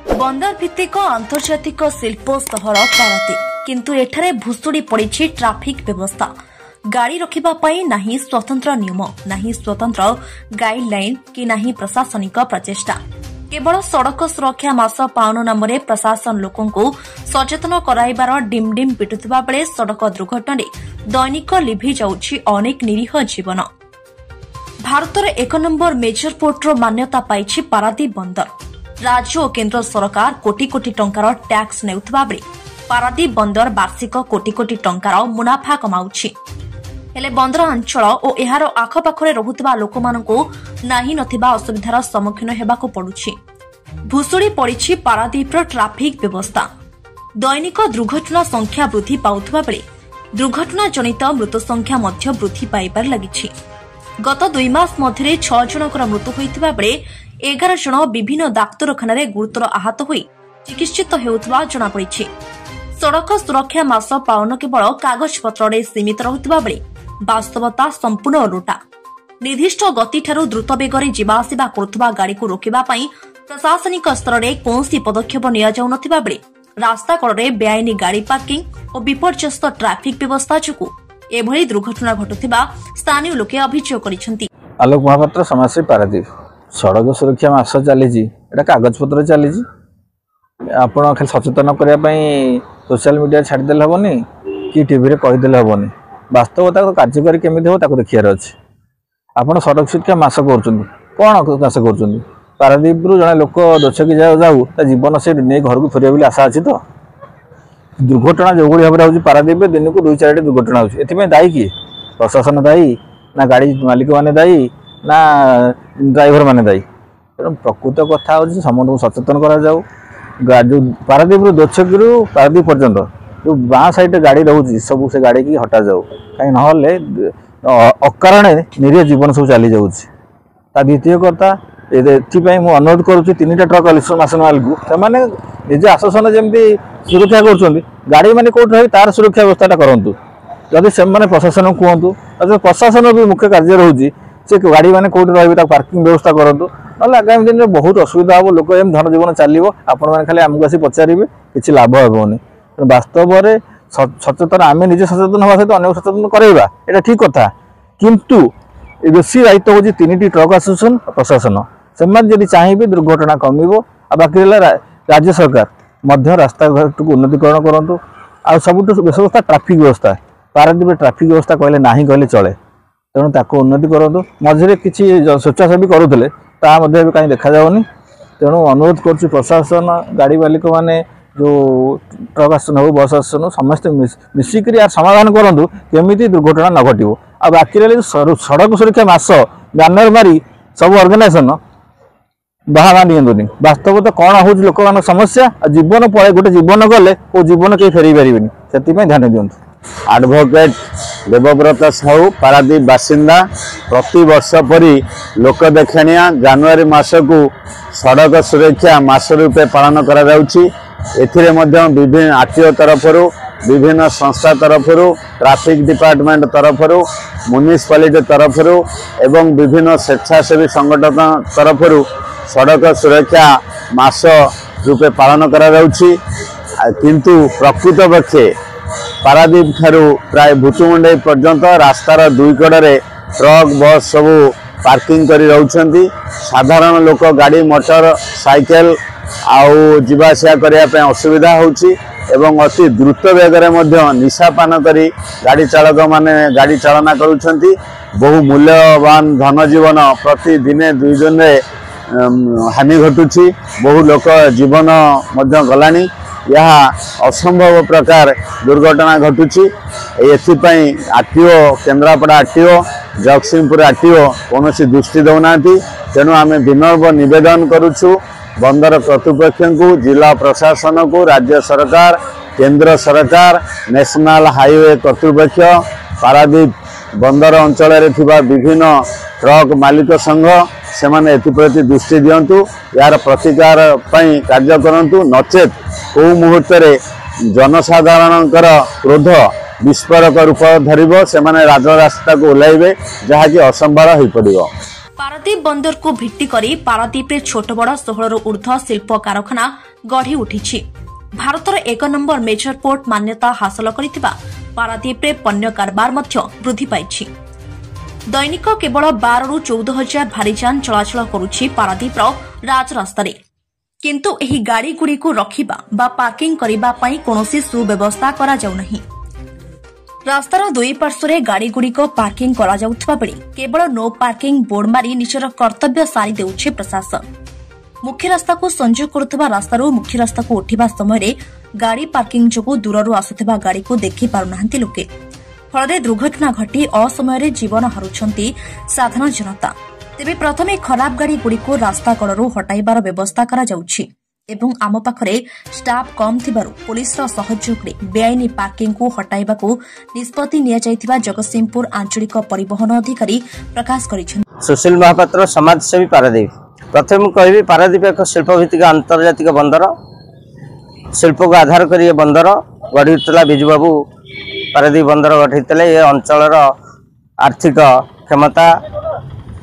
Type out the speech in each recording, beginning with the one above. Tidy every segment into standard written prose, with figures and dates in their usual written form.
बंदर भित्तिक आंतर्जातिक शिल्प सहर पारादीप किंतु एठारे भुसुड़ी पड़ी ट्राफिक व्यवस्था। गाड़ी रखिबा पई नाही स्वतंत्र नियम, नाही स्वतंत्र गाइडलाइन कि नाही प्रशासनिक प्रचेष्टा। केवल सड़क सुरक्षा मास पालन नाम प्रशासन लोकों को सचेतन कराइबार डिमडिम पिटुवा बेले सड़क दुर्घटना दैनिक लिभि जाउछि अनेक निरीह जीवन। भारतर 1 नंबर मेजर पोर्टर मान्यता पाइछि पारादीप बंदर। राज्य और केंद्र सरकार कोटी कोटी टंकार टैक्स नेउथबा बेले पारादीप बंदर वार्षिक कोटी कोटी टंकार मुनाफा कमाउछि। हेले बंदर अंचल और एहार आखपाखरे रहुतबा लोकमानंकु नाही नथिबा असुविधार सम्मुखीन हेबाकु पडुछि। भुसुड़ी पड़िछि पारादीपर ट्राफिक व्यवस्था। दैनिक दुर्घटना संख्या वृद्धि पाउथबा बेले दुर्घटना जनित मृत्यु संख्या मध्य वृद्धि पाइबार लागिछि। गत 2 मास मध्यरे 6 जनकर मृत्यु होइतबा बेले 11 जन विभिन्न डाक्तरखाना गुरुतर आहत होई चिकित्सित हेउथबा जଣା पड़िछि। सड़क सुरक्षा मास पालन केवल कागजपत्र सीमित रहुतबा बेले वास्तवता संपूर्ण ओलटा। निर्दिष्ट गतिठारू द्रुत बेगरे जीवाआसिबा करुथबा गाड़ी को रोकिबा पई प्रशासनिक स्तर में कौनसी पदक्षेप निया जाउ नथिबा बेले रास्ता कड़े बेआईनी गाड़ी पार्किंग और विपर्यस्त ट्राफिक व्यवस्था जोगु एभली दुर्घटना घटुथिबा स्थानीय लोके अभियोग करिसेंती। आलोक महापात्र समाजसेवी पारादीप। सड़क सुरक्षा मास चली कागजपत्र चली आपण खाली सचेतन करने सोशल मीडिया छाड़देले हेनी कि टीवी कहीदेले हेनी वास्तवता कार्यकारी केमी हो देखियार अच्छे। आपड़ सड़क सुरक्षा मास कौन मास कर पारादीप जड़े लोक दोषकी जाऊ जीवन से नहीं घर को फेर आशा अच्छी। तो दुर्घटना जो भाव में हो पारादीप दिन को 2-4 दुर्घटना होती दायी किए? प्रशासन दायी ना गाड़ी मालिक मैंने दायी ना ड्राइवर मैंने दायी? तेणु प्रकृत कथा हो समस्त सचेतन कराऊ। जो पारादीप दोछकी पारादीप पर्यंत जो बाँ साइड गाड़ी रोचे सब से गाड़ी की हटा जाऊ कहीं ना अकारण निरीह जीवन सब चली जाऊँगी। द्वितीय कथा ये मुझे अनुरोध करुँच 3टा ट्रक आसनवाल को से निजे आश्वासन जमी सुरक्षा कर गाड़ी मैंने कौट रही तार सुरक्षा व्यवस्था करूँ। जदि से प्रशासन कहतु प्रशासन भी मुख्य कार्य रोचे से गाड़ी मैंने कौट रही पार्किंग व्यवस्था करूँ ना आगामी दिन में बहुत असुविधा हम लोक एम धन जीवन चलो आपण खाली आमको आसी पचारे कि लाभ हेनी। वास्तव में सचेतन आम निजे सचेतन हवा सहित अनेक सचेतन कराइबा एटा ठीक कथा किंतु बेसी दायित्व हूँ 3टी ट्रक एसोसिएशन प्रशासन से चाहिए दुर्घटना कमिबो। बाकी राज्य सरकार मध्य रास्ता घाट को उन्नतीकरण करूँ। आ सब व्यवस्था ट्राफिक व्यवस्था पारादीप ट्राफिक व्यवस्था कहले ना कहले चले तेणु ताको उन्नति करूँ। मझे किसी स्वेच्छासेवी करुले कहीं देखा जाऊनी। तेणु अनुरोध कर प्रशासन गाड़ी मालिक मैंने जो ट्रक आसन हो बस आसन समस्त मिसिक यार समाधान करूँ केमी दुर्घटना न घटो। आ बाकी रही सड़क सुरक्षा मास बैनर मारी सब ऑर्गेनाइजेशन बाहा नियंतुनी। वास्तव तो कौन हो लोक मान समस्या जीवन पड़े गोटे जीवन गले वो जीवन कहीं फेरी पारे से ध्यान दिंतु। एडवोकेट देवव्रत साहू पारादीप बासिंदा प्रति वर्ष परी लोक देखाणिया जनवरी मास को सड़क सुरक्षा मास रूपे पालन करा जाउछि। एथिरे मध्य विभिन्न आरटीओ तरफ विभिन्न संस्था तरफ ट्रैफिक डिपार्टमेंट तरफ म्युनिसिपालिटी तरफ एवं विभिन्न स्वेच्छासेवी संगठन तरफ सड़क सुरक्षा मास रूपे पालन करा जाउछि। किंतु प्रकृत पक्षे पारादीप ठारू प्राय भुचुमुंडई पर्यंत रास्तार 2 कड़े ट्रक बस सब पार्किंग करी रहउछंती। साधारण लोक गाड़ी मोटर साइकेल आउ जीवासिया करने असुविधा होउछि एवं अति द्रुत बेगर निशापान करी गाड़ी चालक माने गाड़ी चालना करुछंती। बहु मूल्यवान धन जीवन प्रति दिने 2 दिन हानि घटुछि। बहु लोक जीवन मध्य गलानी। यह असंभव प्रकार दुर्घटना घटुछि। एथिपाई RTO Kendrapara RTO Jagatsinghpur RTO कौन दृष्टि दौना। तेणु आम विनम्र निवेदन करुछु बंदर कर्तृपक्ष को, जिला प्रशासन को, राज्य सरकार, केंद्र सरकार, नेशनल हाईवे कर्तृपक्ष, पारादीप बंदर अंचल विभिन्न ट्रक मालिक संघ से एप्रति दृष्टि दिंतु। यार प्रतिकार कार्य करूँ नचेत कौ मुहूर्त जनसाधारण क्रोध विस्फोरक रूप धरिब से राजरास्ता को ओह्लैबे जहाँकि असंभाल हो पड़ो। पारादीप बंदर को भित्ति करी पारादीप छोट बड़ 16 ऊर्ध्व शिल्प कारखाना गढ़ी उठी। भारतर 1 नंबर मेजर पोर्ट मान्यता हासिल करिथिबा पारादीप पण्य कारबार वृद्धि पाइछि। दैनिक केवल 12 रु 14 हजार भारीजान चलाचल करुछि पारादीप राजरास्ता रे, किंतु एही गाड़ी गुड़ी को रखिबा बा पार्किंग करिबा पई कोनोसी सुव्यवस्था करा जाउ नहीं। रास्तार दुई पार्श्व गाड़ी गुड़िक पार्किंग करा जाउथबा बेले केवल नो पार्किंग बोर्ड मारी निजर कर्तव्य सारी देउछि प्रशासन। मुख्य रास्ता को संजोग करुवा रास्तार मुख्य रास्ता को उठिबा समय गाड़ी पार्किंग जोगु दूररू आसुथिबा गाड़ी को देखि पारुनाहांती लोके, फल दुर्घटना घटी असमय जीवन हारुछंती साधारण जनता। तेबे प्रथमे खराब गाड़ी गुड़िक रास्ता कड़ू हटाइबार व्यवस्था करा जाउछि एवं आम पाखरे स्टाफ कम थिबारु पुलिस सहयोग रे बेआईनी पार्किंग को हटाइबाकू निष्पत्ति निया जायथिबा जगतसिंहपुर आंचलिक परिवहन अधिकारी प्रकाश करिछन। सुशील महापात्र समाजसेवी पारादीप। प्रथम कहबी पारादीप एक शिल्पभित्तिक अंतर्जातिक बंदर, शिल्प को आधार कर ये बंदर गढ़ी उठला। बिजुबाबू पारादीप बंदर गढ़ी ये अंचल आर्थिक क्षमता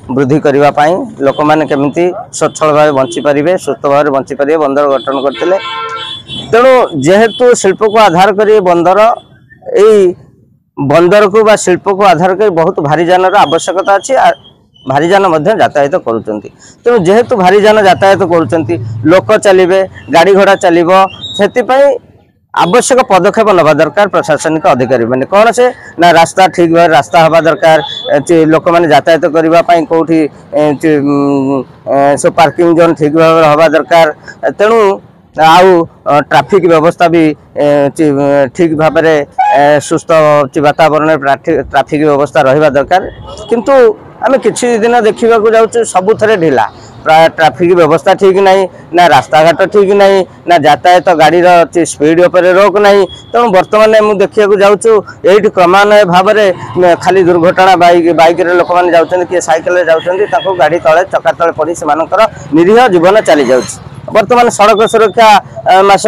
वृद्धि करने लोक मैंने केमिति स्वच्छल भाव बंची पारे, सुस्थ भाव बंची पारे बंदर गठन करते। तेणु जेहेतु शिल्प को आधार कर बंदर यही बंदर को बा शिल्प को आधार कर बहुत भारी जान आवश्यकता अच्छी, भारी जान यातायात करुँच। तेणु जेहेतु भारी जान यातायात करुँच, लोक चलिए, गाड़ी घोड़ा चलो, से आवश्यक पदक्षेप नवा दरकार। प्रशासनिक अधिकारी मैंने कौन से ना रास्ता ठीक भाव रास्ता हवा दरकार, लोक मैंने यातायात करने कौटी सब पार्किंग जोन ठीक भाव हवा दरकार। तेणु आउ ट्रैफिक व्यवस्था भी ठीक भाव में सुस्थ वातावरण ट्रैफिक व्यवस्था रहा दरकार। किंतु आम किछि दिन देखा जाऊँ सबुथ ढिला, प्राय ट्रैफिक व्यवस्था ठीक नहीं, ना रास्ता घाट ठीक नहीं, ना यातायात गाड़ी स्पीड उपर रोक नहीं। तेणु बर्तमान मुझे देखा जाऊँ ये क्रमान्वय भाव में खाली दुर्घटना बाइक लोक मैंने जाऊँ, किए साइकेल जाऊँ, गाड़ी तले चक्का तले पड़ी से निरीह जीवन चली जाऊँ। बर्तमान सड़क सुरक्षा मास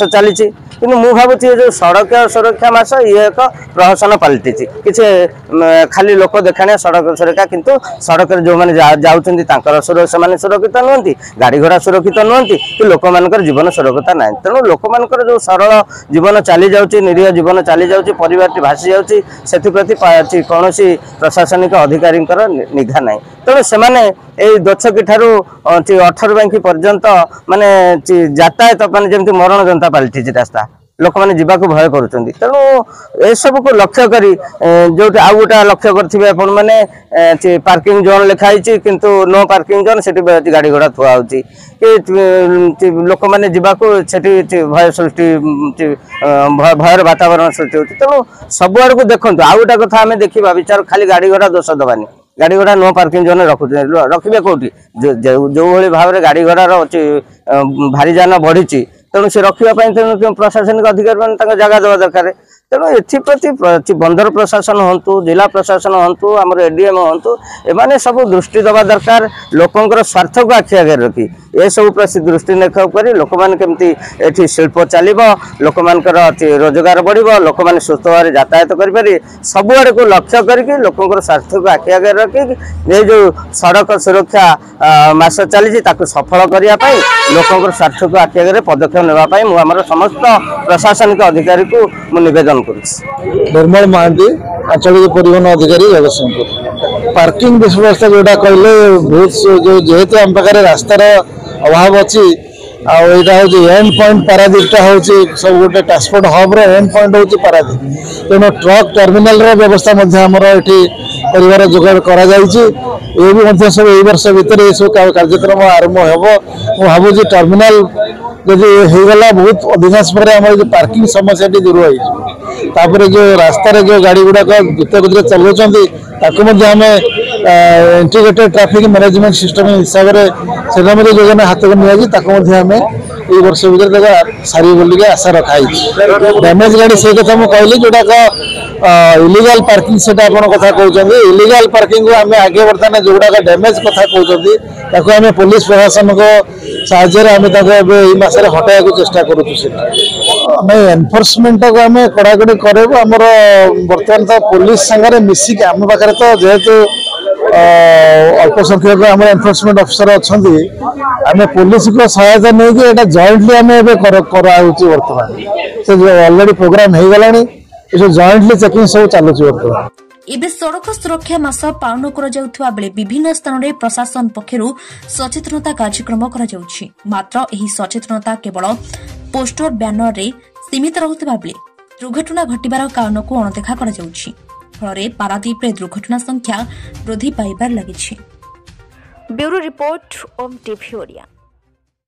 चली, किंतु मु भावुची जो सड़क सुरक्षा मास ये एक प्रहसन पलटि किसी खाली लोक देखाणिया सड़क सुरक्षा, किंतु सड़क जो मैंने जाऊँ सुरक्षित नुहति, गाड़ी घोड़ा सुरक्षित नुहति कि लोक मानकर जीवन सुरक्षित ना। तेणु लोक मानकर जो सरल जीवन चली जाऊँगी, निरीह जीवन चली जाऊँगी, परिवार भासी जाऊँगी, से कौन प्रशासनिक अधिकारी निघा ना। तेणु से दोछकी ठारू 18 बांकी पर्यंत माने यातायात माने जमी मरण जनता पलटि रास्ता, लोक मैंने जावाक भय करुँच। तेणु ए सब को लक्ष्य करी जो आउ गोटे लक्ष्य करेंगे आपण मैंने पार्किंग जोन लिखाई, किंतु नो पार्किंग जोन से गाड़ी घोड़ा थुआ हो कि लोक मैंने जावाक भय सृष्टि भयर वातावरण सृष्टि होती। तेणु सब आड़ को देखो आउ गोटे कथा आम देखा विचार खाली गाड़ी घोड़ा दोष दबानी, गाड़ी घोड़ा नो पार्किंग जोन रखिए कौटी जो भाई भाव में गाड़ी घोड़ार भारी जान बढ़ी, तेणु से रखापी तेणु प्रशासनिक अधिकारी मैंने जगह देवा दरकार। तेणु एप्रति बंदर प्रशासन हूँ, जिला प्रशासन हूँ, आम एडीएम हूँ, एमाने सब दृष्टि देवा दरकार। लोकंर स्वार्थ को आखि आगे रखी ए सब प्रति दृष्टि निक्षेप कर लोक मैंने केमती शिल्प चलो, लोक मानकर रोजगार बढ़ो, लोक मैंने सुस्थ भाव यातायात करें, सबुआड़ को लक्ष्य करके लोकंर स्वार्थ को आखि आगे रखी ये जो सड़क सुरक्षा मास चली सफल करने लोकंर स्वार्थ को आखि आगे पदक्षेप नापी मुझे समस्त प्रशासनिक अधिकारी को निवेदन निर्मल महांती आंचलिक परिवहन अधिकारी जगतसिंहपुर। पार्किंग व्यवस्था जोटा कहले बहुत जो जेहेतु आम पाखे रास्तार अभाव अच्छी आईटा हूँ एंड पॉइंट पारादीपटा हूँ सब गोटे ट्रांसपोर्ट हब एंड पॉइंट हूँ पारादीप। तेणु ट्रक टर्मिनाल व्यवस्था ये कर जोगाड़ कर सब यही वर्ष भितर ये सब कार्यक्रम आरंभ हो भावुँ टर्मिनाल जब होगला बहुत अधिकांश आम जो पार्किंग समस्या दूर हो जो रास्तार जो गाड़ी गुड़ाक द्रुत गति चलाऊँगी आम इंटीग्रेटेड ट्रैफिक मैनेजमेंट सिस्टम हिसाब से योजना हाथ को निम ये वर्ष भर सारी बोलिक आशा रखाई। डैमेज गाड़ी से कथा मुझे कहली जोटा इलीगल पार्किंग से कथा कहते इलीगल पार्किंग को आम आगे बर्तमान जोगुड़ा डैमेज कथा कहते आम पुलिस प्रशासन को साहय मसरे हटाया चेष्टा करें एनफोर्समेंट को आम कड़ाकड़ी करें। आमर बर्तमान तो पुलिस संगे मिसिक आम पाखे तो जेहेतु अल्प संख्यक आम एनफोर्समेंट अफिसर अच्छा आम पुलिस को सहायता नहीं कि जॉइंटली आम बर्तमान से ऑलरेडी प्रोग्राम हो गला जॉइंटली चेकिंग सब चलुच बर्तमान। एबे सड़क सुरक्षा मास पालन करा बेले विभिन्न स्थान में प्रशासन पक्षर सचेतनता कार्यक्रम करा मात्र एही सचेतनता केवल पोस्टर बैनर रे सीमित रहुतबा बेले दुर्घटना घटिबार कारण को अणदेखा करा फल पारादीप रे दुर्घटना संख्या वृद्धि पाइबार लगी। ब्यूरो रिपोर्ट ओम टीवी ओडिया।